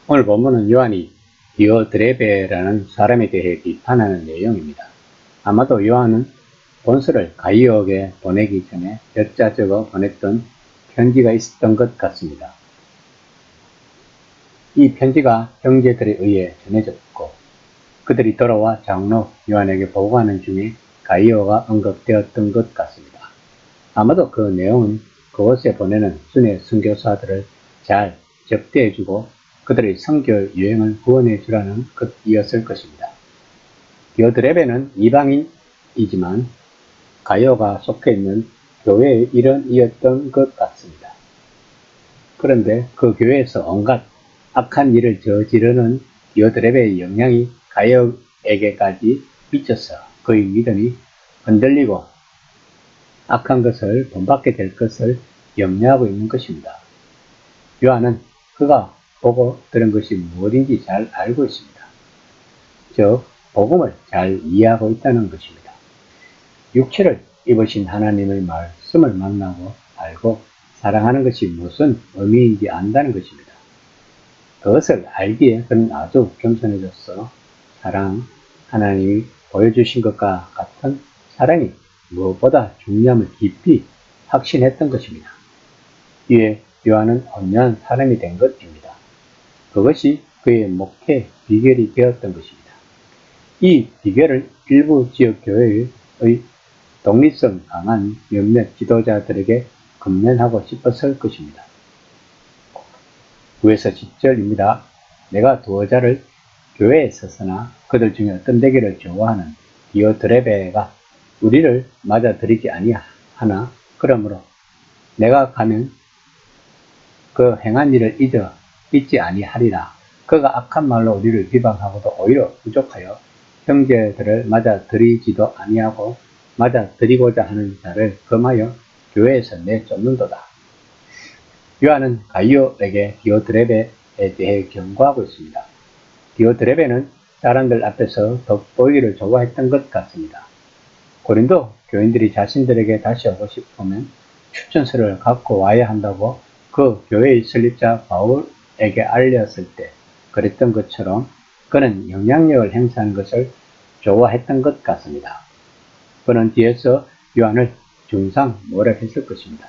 오늘 본문은 요한이 디오드레베라는 사람에 대해 비판하는 내용입니다. 아마도 요한은 본서를 가이오에게 보내기 전에 몇 자 적어 보냈던 편지가 있었던 것 같습니다. 이 편지가 형제들에 의해 전해졌고 그들이 돌아와 장로 요한에게 보고하는 중에 가이오가 언급되었던 것 같습니다. 아마도 그 내용은 그곳에 보내는 순회 선교사들을 잘 접대해주고 그들의 선교 여행을 구원해주라는 것이었을 것입니다. 디오드레베는 이방인이지만 가이오가 속해 있는 교회의 일원이었던 것 같습니다. 그런데 그 교회에서 온갖 악한 일을 저지르는 디오드레베의 영향이 가이오에게까지 미쳐서 그의 믿음이 흔들리고 악한 것을 본받게 될 것을 염려하고 있는 것입니다. 요한은 그가 보고 들은 것이 무엇인지 잘 알고 있습니다. 즉, 복음을 잘 이해하고 있다는 것입니다. 육체를 입으신 하나님의 말씀을 만나고 알고 사랑하는 것이 무슨 의미인지 안다는 것입니다. 그것을 알기에 그는 아주 겸손해졌어 하나님이 보여주신 것과 같은 사랑이 무엇보다 중요함을 깊이 확신했던 것입니다. 이에 요한은 온유한 사람이 된 것입니다. 그것이 그의 목회 비결이 되었던 것입니다. 이 비결을 일부 지역교회의 독립성 강한 몇몇 지도자들에게 건면하고 싶었을 것입니다. 9에서 10절입니다. 내가 두어 자를 교회에 서서나 그들 중에 어떤 되기를 좋아하는 디오드레베가 우리를 맞아들이지 아니하나 그러므로 내가 가면 그 행한 일을 잊지 아니하리라. 그가 악한 말로 우리를 비방하고도 오히려 부족하여 형제들을 맞아들이지도 아니하고 맞아들이고자 하는 자를 금하여 교회에서 내쫓는도다. 요한은 가이오에게 디오드레베에 대해 경고하고 있습니다. 디오드레베는 사람들 앞에서 돋보이기를 좋아했던 것 같습니다. 고린도 교인들이 자신들에게 다시 오고 싶으면 추천서를 갖고 와야 한다고 그 교회의 설립자 바울에게 알렸을 때 그랬던 것처럼 그는 영향력을 행사하는 것을 좋아했던 것 같습니다. 그는 뒤에서 요한을 중상 모략했을 것입니다.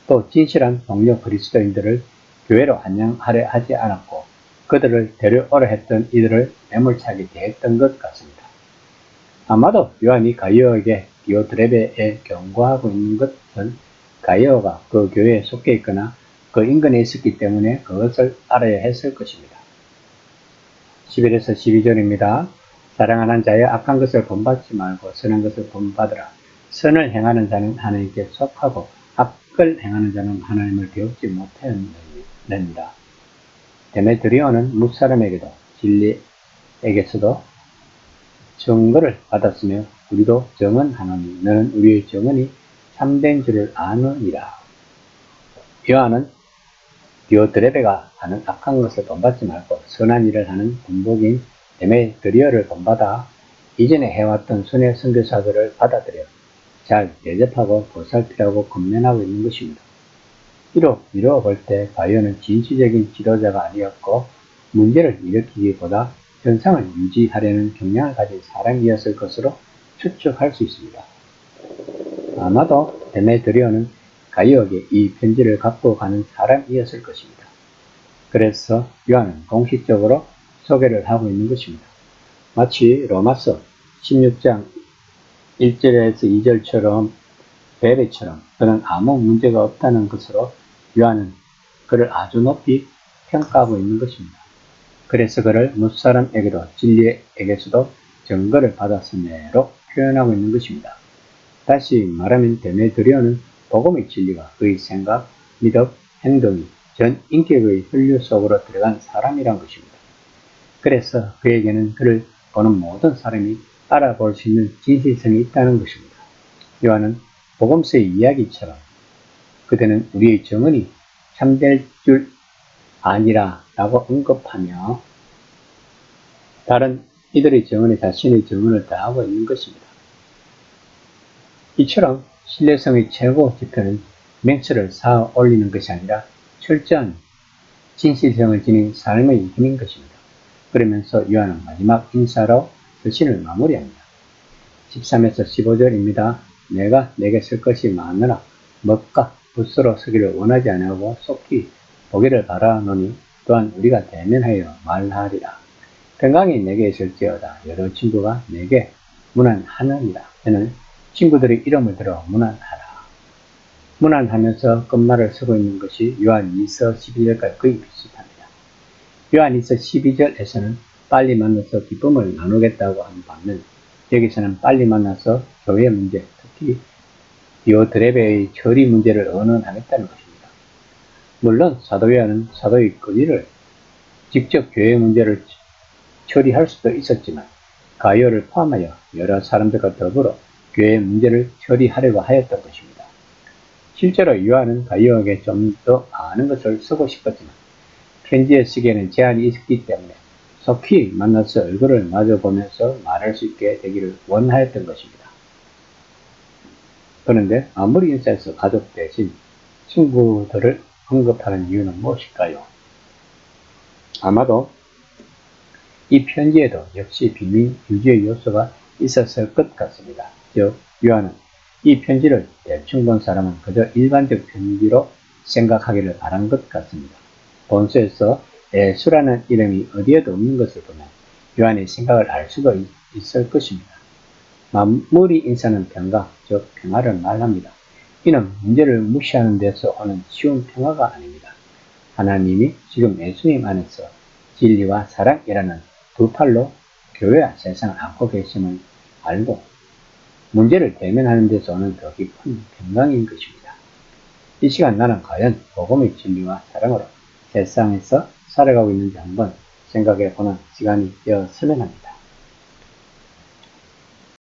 또 진실한 동료 그리스도인들을 교회로 환영하려 하지 않았고 그들을 데려오려 했던 이들을 매몰차게 대했던 것 같습니다. 아마도 요한이 가이오에게 디오드레베에 경고하고 있는 것은 가이오가 그 교회에 속해 있거나 그 인근에 있었기 때문에 그것을 알아야 했을 것입니다. 11에서 12절입니다. 사랑하는 자여 악한 것을 본받지 말고 선한 것을 본받으라. 선을 행하는 자는 하나님께 속하고 악을 행하는 자는 하나님을 배우지 못하느니라. 데메드리오는 뭇사람에게도 진리에게서도 증거를 받았으며 우리도 정언하노니 너는 우리의 정언이 참된 줄을 아느니라. 요한은 디오드레베가 하는 악한 것을 본받지 말고 선한 일을 하는 군복인 데메드리오를 본받아 이전에 해왔던 순회 선교사들을 받아들여 잘 대접하고 보살피라고 권면하고 있는 것입니다. 비록 미루어 볼 때 가이오는 진취적인 지도자가 아니었고 문제를 일으키기보다 현상을 유지하려는 경향을 가진 사람이었을 것으로 추측할 수 있습니다. 아마도 데메드리오는 가이오에게 이 편지를 갖고 가는 사람이었을 것입니다. 그래서 요한은 공식적으로 소개를 하고 있는 것입니다. 마치 로마서 16장 1절에서 2절처럼 베베처럼 그는 아무 문제가 없다는 것으로 요한은 그를 아주 높이 평가하고 있는 것입니다. 그래서 그를 뭇사람에게도 진리에게서도 증거를 받았음으로 표현하고 있는 것입니다. 다시 말하면 데메드리오는 복음의 진리가 그의 생각, 믿음, 행동이 전 인격의 혈류 속으로 들어간 사람이란 것입니다. 그래서 그에게는 그를 보는 모든 사람이 알아볼 수 있는 진실성이 있다는 것입니다. 요한은 복음서의 이야기처럼 그대는 우리의 정언이 참될 줄 아니라 라고 언급하며 다른 이들의 정언에 자신의 정언을 더하고 있는 것입니다. 이처럼 신뢰성의 최고 지표는 맹수를 쌓아 올리는 것이 아니라 철저한 진실성을 지닌 삶의 힘인 것입니다. 그러면서 요한은 마지막 인사로 서신을 마무리합니다. 13에서 15절입니다. 내가 내게 쓸 것이 많으나 먹과 붓으로 쓰기를 원하지 아니하고 속히 보기를 바라노니 또한 우리가 대면하여 말하리라. 평강이 내게 있을지어다. 여러 친구가 내게 문안하느니라. 저는 친구들의 이름을 들어 문안하라. 문안하면서 끝말을 쓰고 있는 것이 요한 2서 12절과 거의 비슷합니다. 요한 2서 12절에서는 빨리 만나서 기쁨을 나누겠다고 하는 반면 여기서는 빨리 만나서 교회 문제, 특히 디오드레베의 처리 문제를 언언하겠다는 것입니다. 물론 사도 요한은 사도의 거리를 직접 교회 문제를 처리할 수도 있었지만 가이오를 포함하여 여러 사람들과 더불어 교회 문제를 처리하려고 하였던 것입니다. 실제로 요한은 가이오에게 좀 더 아는 것을 쓰고 싶었지만 편지에 쓰기에는 제한이 있었기 때문에 속히 만나서 얼굴을 마주보면서 말할 수 있게 되기를 원하였던 것입니다. 그런데 아무리 인사해서 가족 대신 친구들을 언급하는 이유는 무엇일까요? 아마도 이 편지에도 역시 비밀 유지의 요소가 있었을 것 같습니다. 즉, 요한은 이 편지를 대충 본 사람은 그저 일반적 편지로 생각하기를 바란 것 같습니다. 본서에서 예수라는 이름이 어디에도 없는 것을 보면 요한의 생각을 알 수가 있을 것입니다. 마무리 인사는 평강, 즉 평화를 말합니다. 이는 문제를 무시하는 데서 오는 쉬운 평화가 아닙니다. 하나님이 지금 예수님 안에서 진리와 사랑이라는 두 팔로 교회와 세상을 안고 계심을 알고 문제를 대면하는 데서 오는 더 깊은 평강인 것입니다. 이 시간 나는 과연 복음의 진리와 사랑으로 세상에서 살아가고 있는지 한번 생각해 보는 시간이 되었으면 합니다.